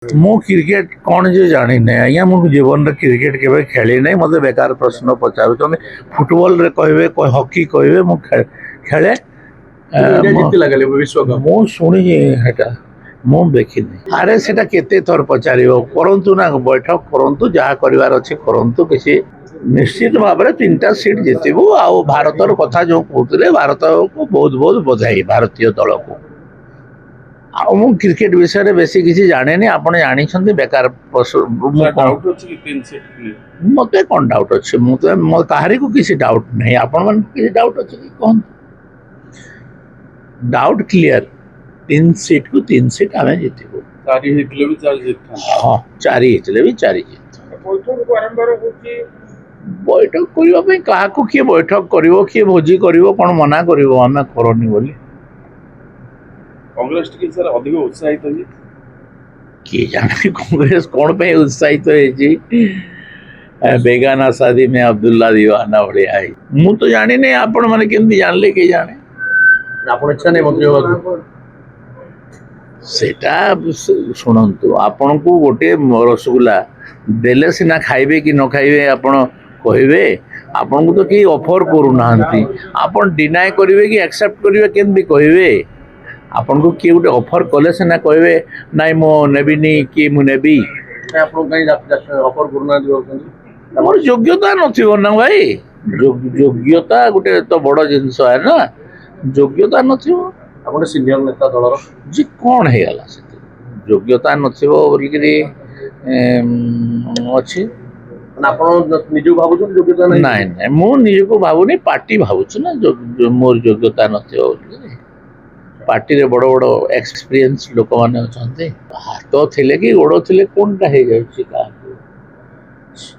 मु क्रिकेट कौन जे जानी नहीं आज्ञा मु जीवन रे क्रिकेट केबे खेली नहीं मते बेकार प्रश्न पचार फुटबॉल रे कहबे कोई हॉकी कहबे मु खेले इंडिया जीतला गले विश्व कप मु सुनी हेटा मु देखिनी अरे सेटा केते थर पचारिबो करंतु ना बैठक करंतु जहा करिवार अछि करंतु किसी निश्चित भाव में 3टा सीट जीतबू आ भारतर कथा जो कहते भारत को बहुत बहुत बधाई भारतीय दल को मु क्रिकेट विषय में बेसी किसी जाने नहीं आपने जानी बेकार मत कौन डाउट अच्छे मुझे कहारी को किसी डाउट नहीं आपण मन किसी डाउट अच्छे कौन डाउट क्लियर 3 सीट को 3 सीट आम जीतबू हाँ 4 हितले भी 4 जीत बैठक करने क्या किए बैठक कर किए भोजी कर कौन मना कर आम करनी बोली कांग्रेस टिके सर अधिक उत्साहित है किए जाने कांग्रेस कौन पे उत्साहित है बेगाना शादी में अब्दुल्ला दीवाना बढ़िया है मु तो जानी नहीं आपण माने केमती जानले के जाने आपण इच्छा नहीं मंत्री होगा सेटा शुणु आपण को गोटे रसगुल्ला देले सिना खाइबे कि न खाइबे आपण कहबे आपण को तो कि ऑफर करू नाहंती आपण डिनाय करिवे कि एक्सेप्ट करिवे केमती कहबे आपन को किए गोटे ऑफर कले से ना कहबे नाइ मो नेबिनी कि मु नेबी आपण कहीं ऑफर करना दियो मोर योग्यता नथिबो ना भाई योग्यता गोटे तो बड़ जिंस है ना योग्यता नथिबो आपण सीनियर नेता दलर जी कौन है गला से योग्यता नथिबो बोली करी अछि आपण निजु भाबुछन योग्यता नहीं नहीं नहीं मु निज को भाबुनी पार्टी भाबुछ ना जो मोर योग्यता नथिबो बोली पार्टी रे बड़ बड़ एक्सपीरियंस लोक माने अछंते हाथ थिले कि गोड़ थिले कोनटा हे जाउची का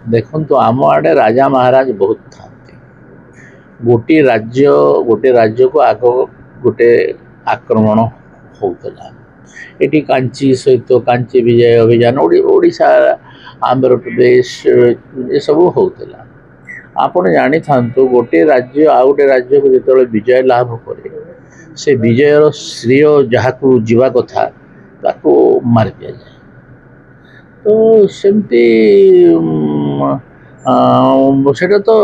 देखन तो आम आडे राजा महाराज बहुत थांते गोटे राज्य को आग गोटे आक्रमण होतला एटी कांची सहित कांची विजय अभियान ओडिशा आंध्र प्रदेश ये सब होतला आपण जानी थांतो गोटे राज्य आ गोटे राज्य को जेतले विजय लाभ करे से विजयर श्रेय जहाँ को जीवा कथा ताको मार दिया जाए तो सेमती सेटा तो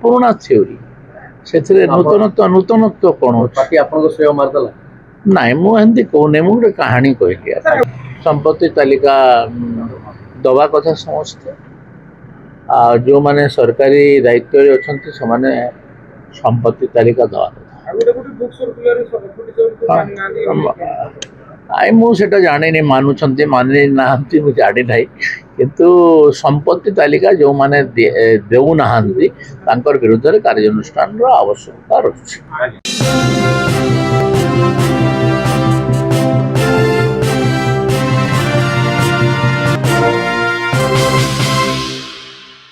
पुराना थ्योरी से नूतनत्व कौन पार्टी आपन श्रेय मारदला नाइ मु एंती कहने मु गोटे कहानी कहली संपत्ति तालिका दवा कथा समझते जो माने सरकारी दायित्व अच्छे से संपत्ति तालिका दवा आई मुझे जाने नहीं मानुंट मानि ना मुझे जानी ना किंतु संपत्ति तालिका जो माने देऊ ना विरुद्ध कार्यानुष्ठान आवश्यकता रही।